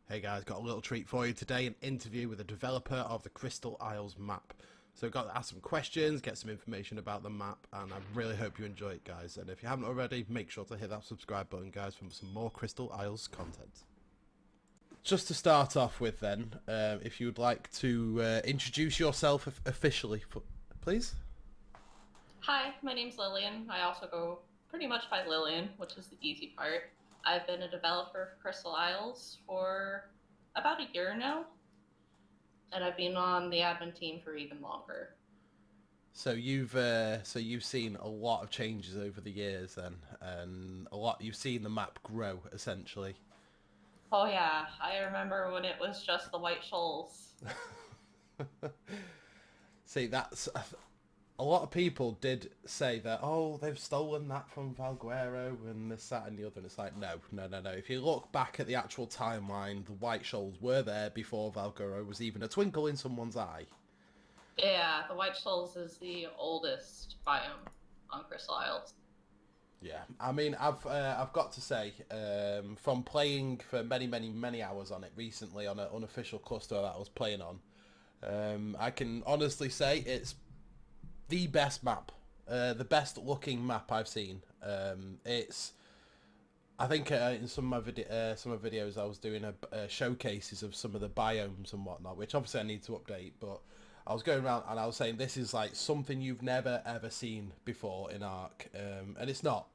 Hey guys, got a little treat for you today, an interview with a developer of the Crystal Isles map. So got to ask some questions, get some information about the map, and I really hope you enjoy it, guys. And if you haven't already, make sure to hit that subscribe button, guys, for some more Crystal Isles content. Just to start off with then, if you would like to introduce yourself officially, please? Hi, my name's Lillian. I also go pretty much by Lillian, which is the easy part. I've been a developer for Crystal Isles for about a year now, and I've been on the admin team for even longer. So you've seen a lot of changes over the years then, and you've seen the map grow essentially. Oh yeah, I remember when it was just the White Shoals. See, that's a lot of people did say that, oh, they've stolen that from Valguero and this, that, and the other. And it's like, no, no, no, no. If you look back at the actual timeline, the White Shoals were there before Valguero was even a twinkle in someone's eye. Yeah, the White Shoals is the oldest biome on Crystal Isles. Yeah, I mean, I've got to say, from playing for many, many, many hours on it recently on an unofficial cluster that I was playing on, I can honestly say it's the best map, the best looking map I've seen. It's I think in some of my videos I was doing showcases of some of the biomes and whatnot, which obviously I need to update. But I was going around and I was saying this is like something you've never ever seen before in Ark, and it's not.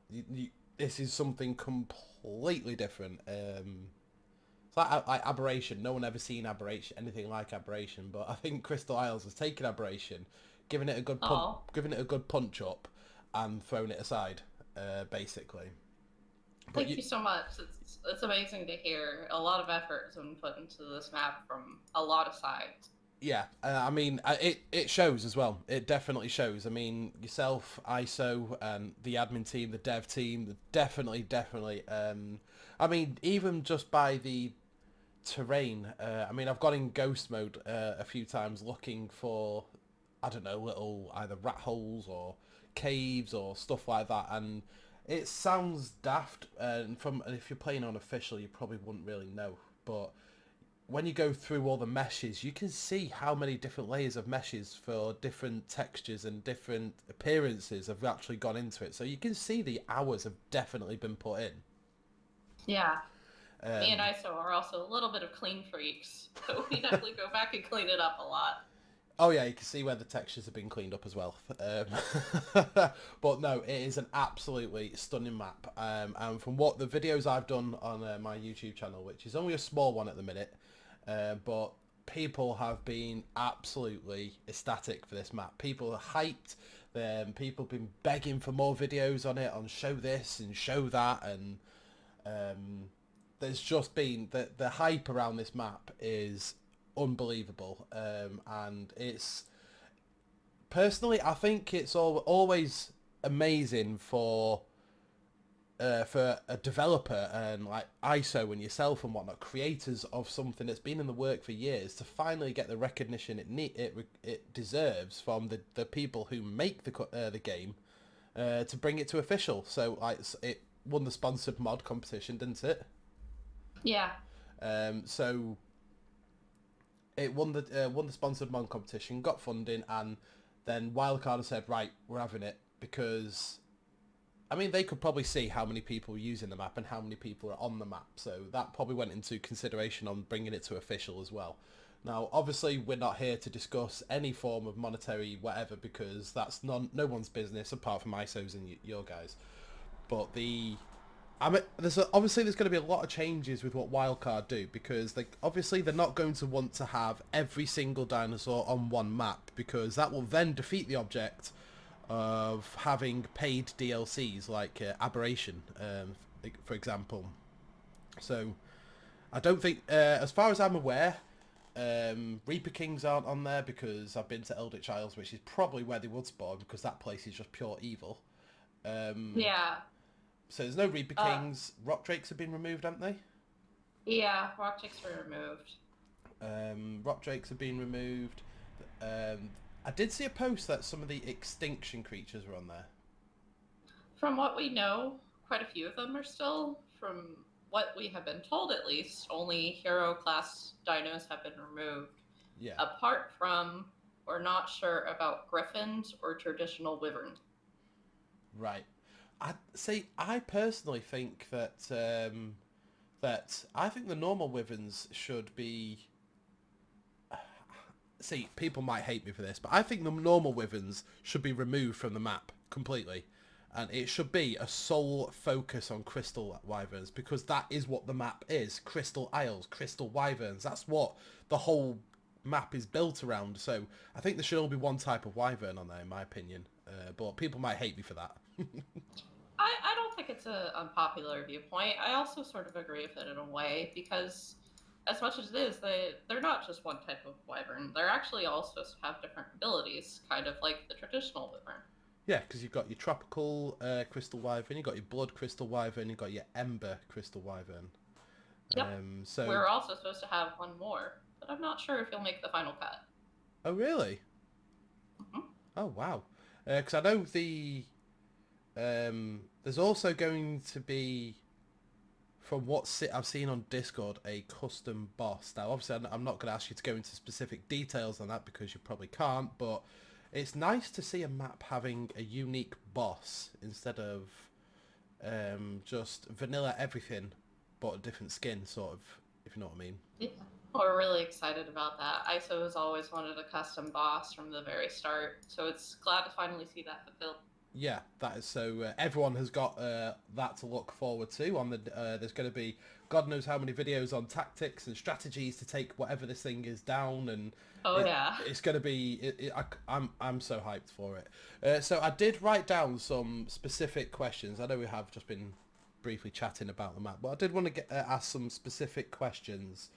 This is something completely different. It's like Aberration. No one ever seen Aberration, anything like Aberration. But I think Crystal Isles has taken Aberration, Oh, giving it a good punch up, and thrown it aside, basically. But thank you, you so much. It's amazing to hear. A lot of effort has been put into this map from a lot of sides. yeah, I mean, it shows as well. It definitely shows. I mean, yourself, ISO, and the admin team, the dev team, definitely. I mean, even just by the terrain. I mean, I've gone in ghost mode a few times looking for, I don't know, little either rat holes or caves or stuff like that, and it sounds daft. And if you're playing on official, you probably wouldn't really know, but when you go through all the meshes, you can see how many different layers of meshes for different textures and different appearances have actually gone into it. So you can see the hours have definitely been put in. Yeah, me and Um, ISO are also a little bit of clean freaks, so we definitely go back and clean it up a lot. oh yeah, you can see where the textures have been cleaned up as well. But no, it is an absolutely stunning map. And from what the videos I've done on my YouTube channel, which is only a small one at the minute, but people have been absolutely ecstatic for this map. People are hyped. People have been begging for more videos on it, on show this and show that, and um, there's just been the hype around this map is unbelievable, and it's personally I think it's always amazing for a developer and like ISO and yourself and whatnot, creators of something that's been in the work for years, to finally get the recognition it deserves from the people who make the game, to bring it to official. So like it won the sponsored mod competition, didn't it? Yeah, So it won the sponsored mod competition, got funding, and then Wildcard said, right, we're having it because I mean, they could probably see how many people are using the map and how many people are on the map, so that probably went into consideration on bringing it to official as well. Now, obviously, we're not here to discuss any form of monetary whatever because that's no one's business apart from ISO's and your guys. But I mean, obviously there's going to be a lot of changes with what Wildcard do because obviously they're not going to want to have every single dinosaur on one map because that will then defeat the object of having paid DLCs like Aberration, for example. So I don't think, as far as I'm aware, Reaper Kings aren't on there because I've been to Eldritch Isles, which is probably where they would spawn because that place is just pure evil. Um, yeah, so there's no Reaper uh, Kings. Rock Drakes have been removed, haven't they? yeah. Rock chicks were removed. Rock Drakes have been removed. Um, I did see a post that some of the extinction creatures were on there. From what we know, quite a few of them are still. From what we have been told, at least, only hero class dinos have been removed. Yeah. Apart from, we're not sure about griffins or traditional wyvern. Right. I personally think that I think the normal wyverns should be. See, people might hate me for this, but I think the normal wyverns should be removed from the map completely, and it should be a sole focus on crystal wyverns, because that is what the map is: crystal isles, crystal wyverns. That's what the whole map is built around. So I think there should only be one type of wyvern on there, in my opinion. But people might hate me for that. I don't think it's an unpopular viewpoint. I also sort of agree with it in a way, because as much as it is, they're not just one type of wyvern. They're actually all supposed to have different abilities, kind of like the traditional wyvern. Yeah, because you've got your tropical crystal wyvern, you've got your blood crystal wyvern, you've got your ember crystal wyvern. Yep. So. We're also supposed to have one more, but I'm not sure if he'll make the final cut. Oh really? Hmm. Oh wow. Because I know there's also going to be, from what I've seen on Discord, a custom boss. Now, obviously, I'm not going to ask you to go into specific details on that because you probably can't, but it's nice to see a map having a unique boss instead of just vanilla everything, but a different skin, sort of, if you know what I mean. Yeah. We're really excited about that. ISO has always wanted a custom boss from the very start, so it's glad to finally see that fulfilled. Yeah, that is so. Everyone has got that to look forward to. On the there's going to be God knows how many videos on tactics and strategies to take whatever this thing is down, and Oh yeah. it's going to be. I'm so hyped for it. So I did write down some specific questions. I know we have just been briefly chatting about the map, but I did want to ask some specific questions.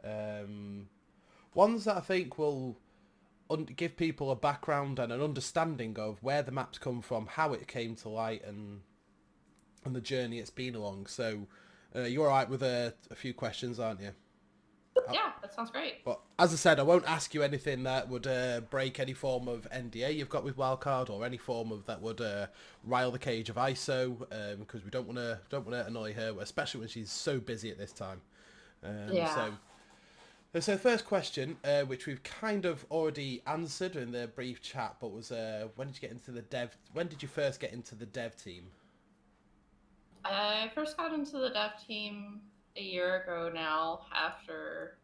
Ones that I think will give people a background and an understanding of where the maps come from, how it came to light, and the journey it's been along. So you're all right with a few questions, aren't you? Yeah, that sounds great. But as I said, I won't ask you anything that would break any form of NDA you've got with Wildcard, or any form of that would rile the cage of ISO, because we don't want to annoy her, especially when she's so busy at this time. Yeah. So first question, which we've kind of already answered in the brief chat, but was when did you get into the dev? When did you first get into the dev team? I first got into the dev team a year ago now, after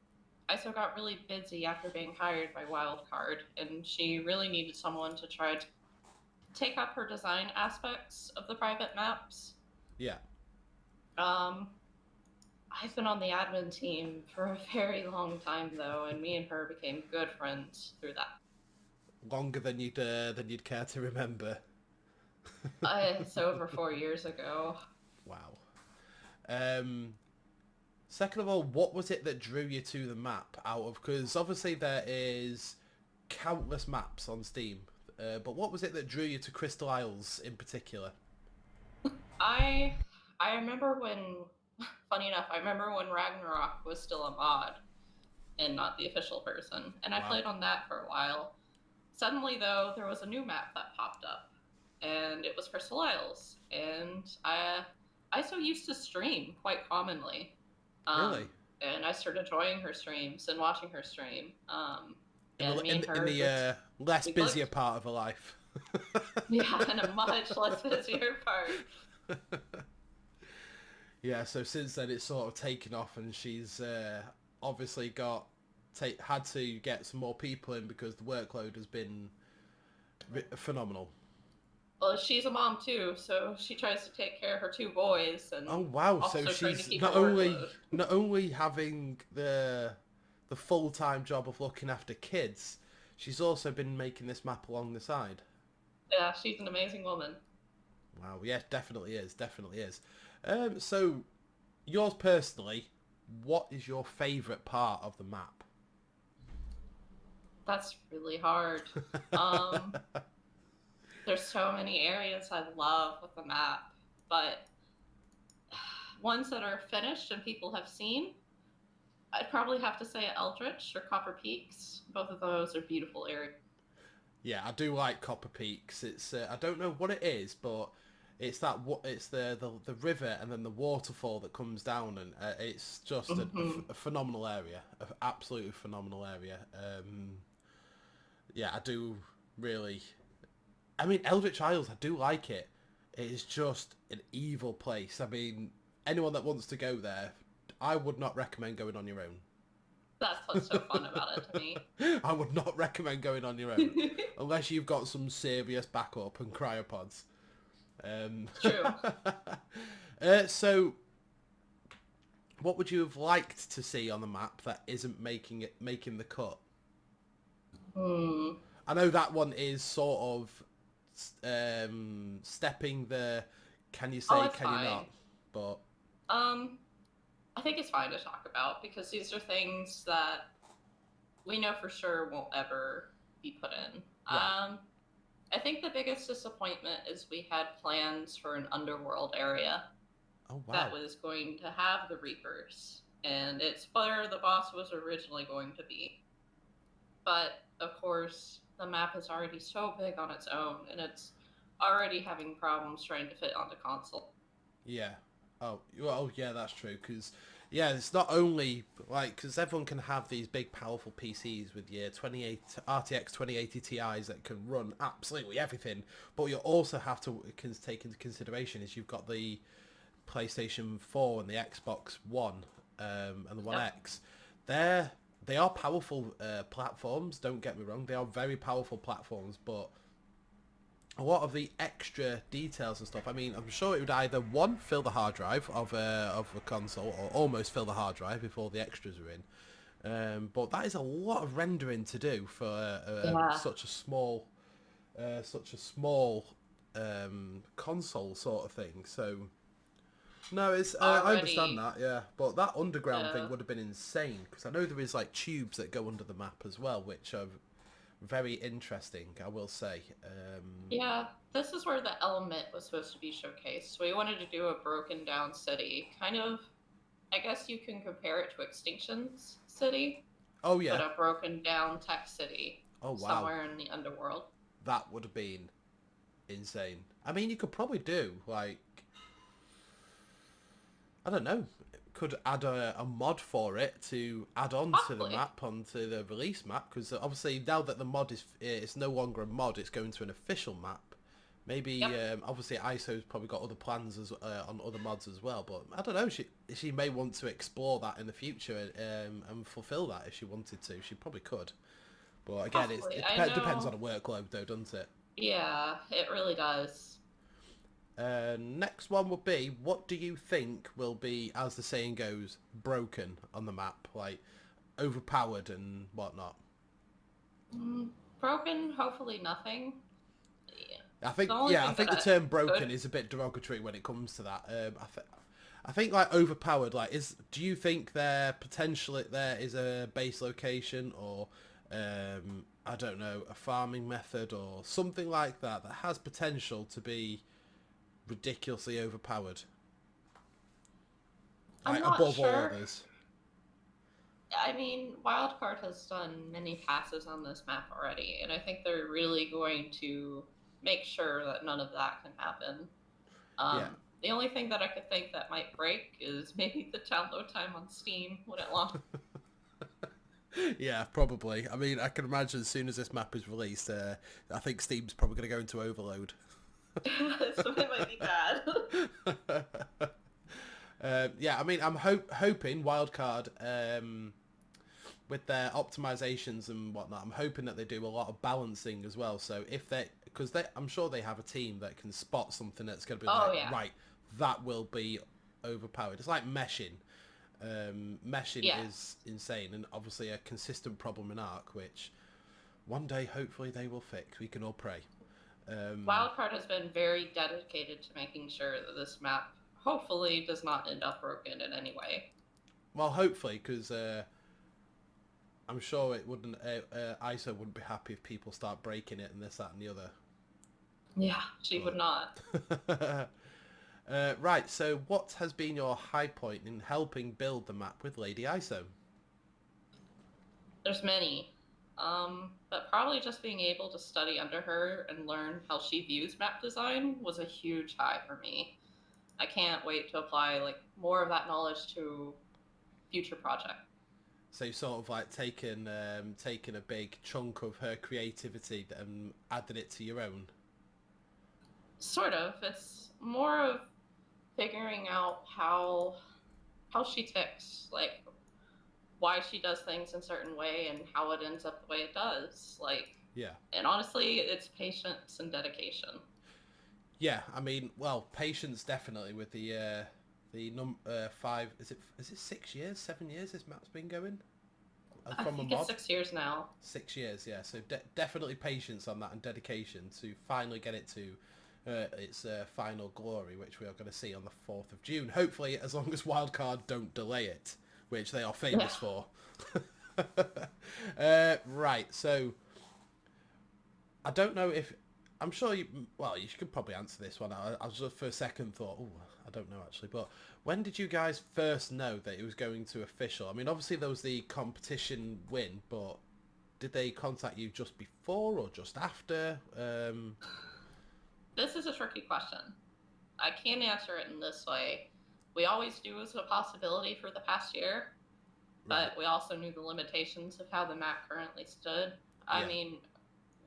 ISO got really busy after being hired by Wildcard, and she really needed someone to try to take up her design aspects of the private maps. Yeah. I've been on the admin team for a very long time though, and me and her became good friends through that. Longer than you'd care to remember. It's over 4 years ago. Wow. Second of all, what was it that drew you to the map? Out of, because obviously there is countless maps on Steam, but what was it that drew you to Crystal Isles in particular? I remember when, funny enough, I remember when Ragnarok was still a mod and not the official version, and I Wow. played on that for a while. Suddenly, though, there was a new map that popped up, and it was Crystal Isles, and I so used to stream quite commonly. Really? And I started enjoying her streams and watching her stream. In And the me and her less we busier clicked. part of her life. Yeah, in a much less busier part. Yeah, so since then it's sort of taken off, and she's obviously had to get some more people in because the workload has been phenomenal. Well, she's a mom too, so she tries to take care of her two boys and Oh wow! So also trying to she's keep her not workload. only having the full time job of looking after kids, she's also been making this map along the side. Yeah, she's an amazing woman. Wow! Yeah, definitely is. Definitely is. So yours personally, what is your favourite part of the map? That's really hard. Um, there's so many areas I love with the map, but ones that are finished and people have seen, I'd probably have to say Eldritch or Copper Peaks. Both of those are beautiful areas. Yeah, I do like Copper Peaks. It's I don't know what it is, but it's the river and then the waterfall that comes down, and it's just Hmm. a phenomenal area, an absolutely phenomenal area. Yeah, I do really. I mean, Eldritch Isles, I do like it. It is just an evil place. I mean, anyone that wants to go there, I would not recommend going on your own. That's what's so fun about it to me. I would not recommend going on your own unless you've got some serious backup and cryopods. Um, It's true. so, what would you have liked to see on the map that isn't making the cut? Hmm. I know that one is sort of stepping the can you Oh, say, it's can you fine. not? But Um, I think it's fine to talk about because these are things that we know for sure won't ever be put in. right. I think the biggest disappointment is we had plans for an underworld area Oh that wow. was going to have the Reapers, and it's where the boss was originally going to be. But of course, the map is already so big on its own, and it's already having problems trying to fit onto console. Yeah. Oh, well, oh yeah, that's true. Because yeah, it's not only like because everyone can have these big, powerful PCs with your 28 RTX 2080 Ti's that can run absolutely everything, but you also have to take into consideration is you've got the PlayStation 4 and the Xbox One and the One Yep. X. They're they are powerful platforms. Don't get me wrong; they are very powerful platforms, but a lot of the extra details and stuff. I mean, I'm sure it would either one fill the hard drive of a console, or almost fill the hard drive if all the extras are in. But that is a lot of rendering to do for Yeah. such a small console sort of thing. So no, it's I understand Already, that, yeah. But that underground thing the would have been insane because I know there is like tubes that go under the map as well, which are very interesting. I will say. yeah, this is where the element was supposed to be showcased. We wanted to do a broken down city, kind of. I guess you can compare it to Extinction's city, Oh but yeah. a broken down tech city Oh wow. somewhere in the underworld. That would have been insane. I mean, you could probably do like I don't know, could add a mod for it to add on to the Possibly. map onto the release map because obviously now that the mod is it's no longer a mod, it's going to an official map. Yep. Maybe obviously ISO's probably got other plans on other mods as well, but I don't know. She may want to explore that in the future and fulfill that if she wanted to. She probably could, but again, Possibly. it I depends on know. the workload though, doesn't it? Yeah, it really does. Next one would be, what do you think will be, as the saying goes, broken on the map, like overpowered and whatnot? Mm, broken, hopefully nothing. Yeah. The only Yeah, I thing that think the I term broken could. is a bit derogatory when it comes to that. I think like overpowered, like do you think there is a base location or I don't know, a farming method or something like that that has potential to be ridiculously overpowered, I'm like not above all sure. others? I mean, Wildcard has done many passes on this map already, and I think they're really going to make sure that none of that can happen. Yeah. The only thing that I could think that might break is maybe the download time on Steam when it launches. Yeah, probably. I mean, I can imagine as soon as this map is released, I think Steam's probably going to go into overload. So it might be bad. Yeah, I mean, I'm hoping Wildcard, with their optimizations and whatnot, I'm hoping that they do a lot of balancing as well. So if because I'm sure they have a team that can spot something that's going to be Oh, like, yeah. right, that will be overpowered. It's like meshing. Meshing Yeah. is insane and obviously a consistent problem in Arc, which one day hopefully they will fix. We can all pray. Um, Wildcard has been very dedicated to making sure that this map hopefully does not end up broken in any way. well, hopefully, because I'm sure it wouldn't. ISO wouldn't be happy if people start breaking it and this, that, and the other. Yeah, she would not. But right. So, what has been your high point in helping build the map with Lady ISO? There's many. But probably just being able to study under her and learn how she views map design was a huge high for me. I can't wait to apply like more of that knowledge to future projects. So you sort of like taken a big chunk of her creativity and added it to your own. Sort of. It's more of figuring out how she ticks, like why she does things in a certain way and how it ends up the way it does. Like, Yeah. and honestly, it's patience and dedication. Yeah, I mean, well, patience definitely with the 5. Is it 6 years, 7 years? This map's been going I from a think it's mod. 6 years now. 6 years, yeah. So definitely patience on that and dedication to finally get it to its final glory, which we are going to see on the 4th of June. Hopefully, as long as Wildcard don't delay it, which they are Yeah. famous for. Right, so I don't know if I'm sure you. Well, you could probably answer this one. I was just for a second thought. Oh, I don't know actually. But when did you guys first know that it was going to official? I mean, obviously there was the competition win, but did they contact you just before or just after? This is a tricky question. I can't answer it in this way. We always knew it was a possibility for the past year, Right. but we also knew the limitations of how the map currently stood. I Yeah. mean,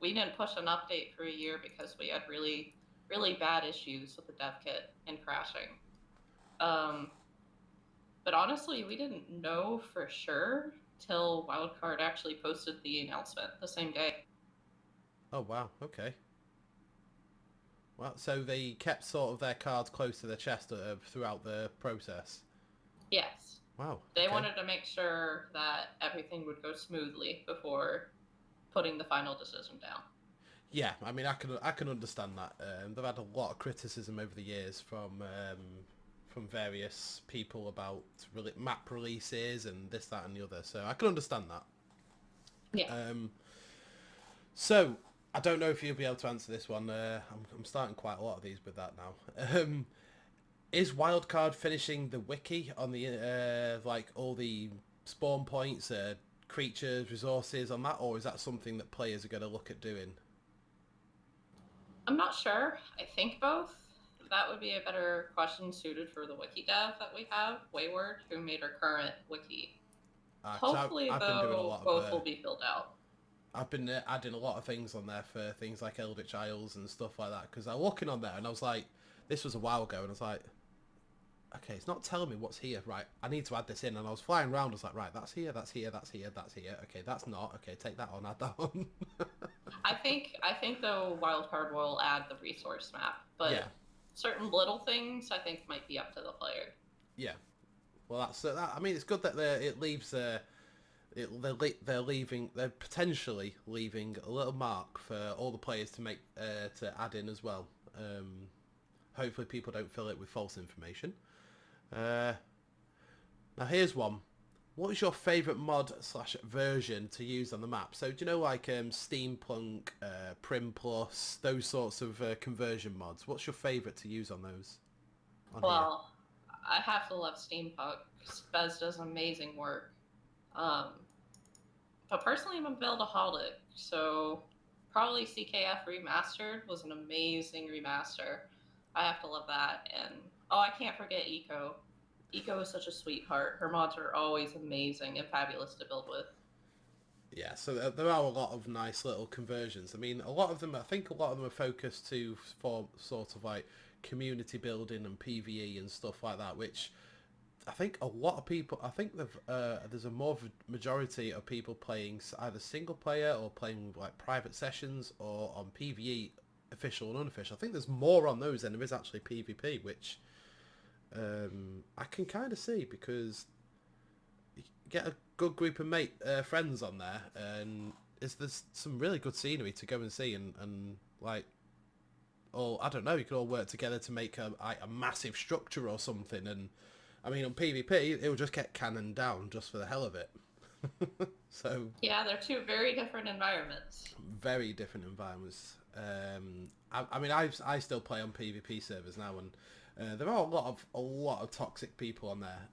we didn't push an update for a year because we had really, really bad issues with the dev kit and crashing. Um, but honestly, we didn't know for sure till Wildcard actually posted the announcement the same day. Oh wow. Okay. Well, so they kept sort of their cards close to their chest throughout the process. Yes. Wow. They Okay. wanted to make sure that everything would go smoothly before putting the final decision down. Yeah, I mean, I can understand that. They've had a lot of criticism over the years from various people about map releases and this, that, and the other. So I can understand that. Yeah. Um, so I don't know if you'll be able to answer this one. I'm starting quite a lot of these with that now. Is Wildcard finishing the wiki on the like all the spawn points, creatures, resources on that, or is that something that players are going to look at doing? I'm not sure. I think both. That would be a better question suited for the wiki dev that we have, Wayward, who made our current wiki. Because Hopefully, I've been doing a though, lot of both will be filled out. I've been adding a lot of things on there for things like Eldritch Isles and stuff like that. Because I was looking on there and I was like, this was a while ago, and I was like, okay, it's not telling me what's here. Right, I need to add this in. And I was flying around. I was like, right, that's here, that's here, that's here, that's here. Okay, that's not. Okay, take that on, add that on. I think though Wildcard will add the resource map, Yeah, but certain little things I think might be up to the player. yeah. Well, that's that. I mean, it's good that it leaves. They're leaving. They're potentially leaving a little mark for all the players to make to add in as well. Hopefully, people don't fill it with false information. Uh, Now here's one. What is your favourite mod slash version to use on the map? So do you know like Steampunk, Prim Plus, those sorts of conversion mods? What's your favourite to use on those on here? Well, I have to love Steampunk. Bez does amazing work. Um, but personally, I'm a buildaholic, so probably CKF Remastered was an amazing remaster. I have to love that. And oh, I can't forget Eco. Eco is such a sweetheart. Her mods are always amazing and fabulous to build with. Yeah, so there are a lot of nice little conversions. I mean, a lot of them, I think a lot of them are focused for sort of like community building and PvE and stuff like that, which I think a lot of people, I think there's a more majority of people playing either single player or playing like private sessions or on PvE, official and unofficial. I think there's more on those than there is actually PvP, which I can kind of see because you get a good group of friends on there, and there's some really good scenery to go and see, and like, or I don't know, you could all work together to make a massive structure or something. And I mean, on PvP, it will just get cannoned down just for the hell of it. So Yeah, they're two very different environments. very different environments. I mean, I still play on PvP servers now, and there are a lot of toxic people on there.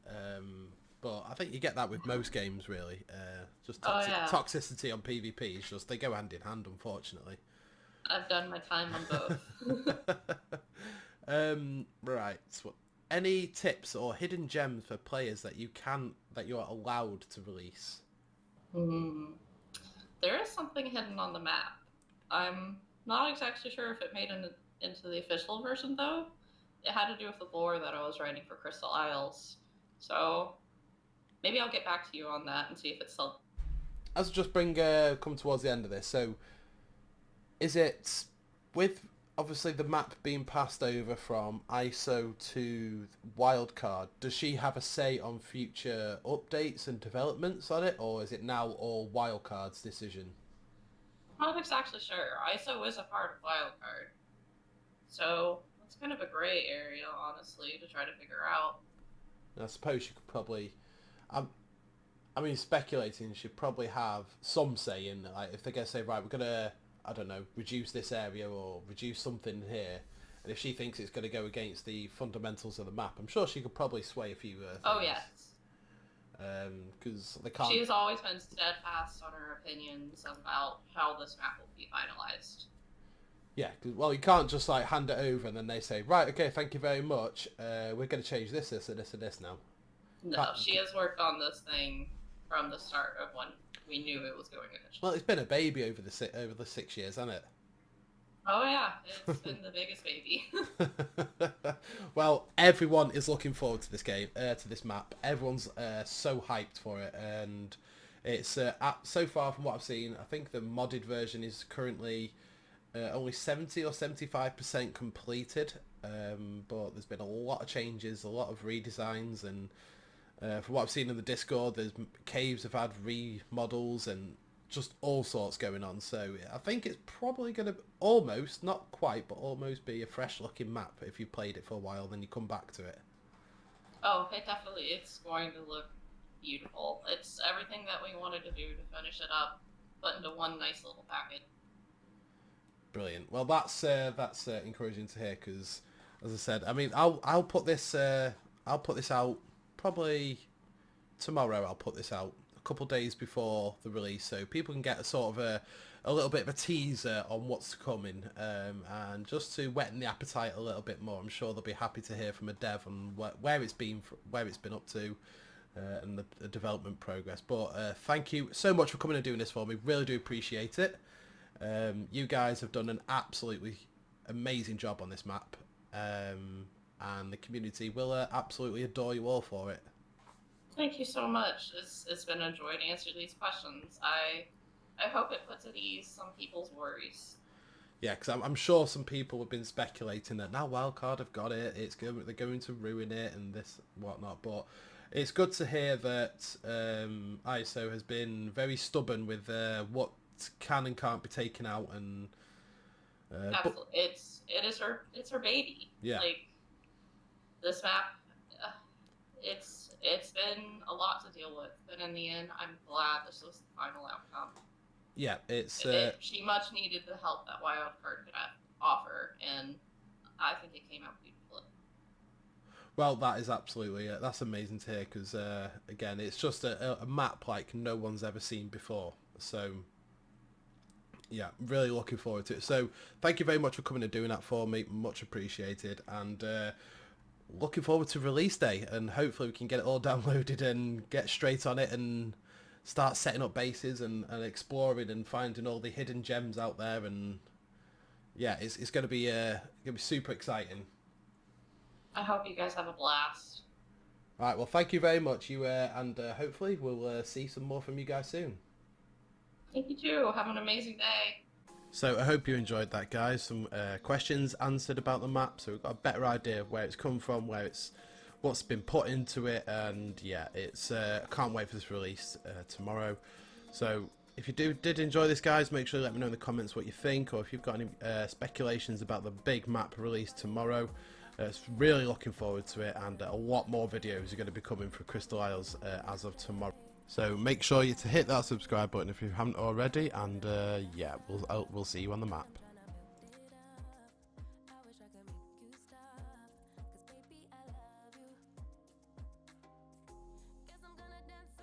But I think you get that with most games, really. Just Oh yeah, toxicity on PvP is just they go hand in hand, unfortunately. I've done my time on both. Right. So any tips or hidden gems for players that you are allowed to release? Hmm. There is something hidden on the map. I'm not exactly sure if it made it into the official version though. It had to do with the lore that I was writing for Crystal Isles. So maybe I'll get back to you on that and see if it's still. As I just come towards the end of this, so is it with obviously the map being passed over from ISO to Wildcard? Does she have a say on future updates and developments on it, or is it now all Wildcard's decision? Not exactly sure. ISO is a part of Wildcard. So it's kind of a gray area, honestly, to try to figure out. I suppose you could probably. Um, I mean, speculating should probably have some say in, like, if they're going to say, right, we're going to, I don't know, reduce this area or reduce something here, and if she thinks it's going to go against the fundamentals of the map, I'm sure she could probably sway a few things. Oh, yes. Because they can't. She has always been steadfast on her opinions about how this map will be finalized. Yeah, well, you can't just like hand it over and then they say, right, okay, thank you very much. We're going to change this, this, and this, and this now. No, she has worked on this thing from the start of when we knew it was going initially. Well, it's been a baby over the 6 years, hasn't it? Oh yeah, it's been the biggest baby. Well, everyone is looking forward to this game, to this map. Everyone's so hyped for it, and it's so far from what I've seen, I think the modded version is currently only 70 or 75% completed. But there's been a lot of changes, a lot of redesigns, and from what I've seen in the Discord, there's caves have had remodels and just all sorts going on. So I think it's probably going to almost, not quite, but almost be a fresh looking map if you played it for a while, then you come back to it. Oh, it's going to look beautiful. It's everything that we wanted to do to finish it up, put into one nice little package. Brilliant. Well, that's encouraging to hear because, as I said, I mean, I'll put this out probably tomorrow. I'll put this out a couple days before the release, so people can get a sort of a little bit of a teaser on what's coming, and just to whet the appetite a little bit more. I'm sure they'll be happy to hear from a dev on where it's been up to. And the development progress. But thank you so much for coming and doing this for me. Really do appreciate it. You guys have done an absolutely amazing job on this map, and the community will absolutely adore you all for it. Thank you so much. It's been a joy to answer these questions. I hope it puts at ease some people's worries. Yeah, because I'm sure some people have been speculating that now Wildcard have got it, they're going to ruin it and this whatnot. But it's good to hear that ISO has been very stubborn with what can and can't be taken out, and absolutely, it's her baby. Yeah. Like this map, it's been a lot to deal with, but in the end, I'm glad this was the final outcome. Yeah, she much needed the help that Wildcard could offer, and I think it came out beautifully. Well, that is absolutely that's amazing to hear because again, it's just a map like no one's ever seen before. So yeah, really looking forward to it. So thank you very much for coming and doing that for me. Much appreciated, and looking forward to release day, and hopefully we can get it all downloaded and get straight on it and start setting up bases and exploring and finding all the hidden gems out there. And yeah, it's going to be super exciting. I hope you guys have a blast. All right, well, thank you very much. And hopefully we'll see some more from you guys soon. Thank you too. Have an amazing day. So I hope you enjoyed that, guys. Some questions answered about the map, so we've got a better idea of where it's come from, what's been put into it, and yeah, it's I can't wait for this release tomorrow. So if you did enjoy this, guys, make sure you let me know in the comments what you think, or if you've got any speculations about the big map release tomorrow. It's really looking forward to it, and a lot more videos are going to be coming for Crystal Isles as of tomorrow. So make sure you hit that subscribe button if you haven't already, and yeah, we'll see you on the map.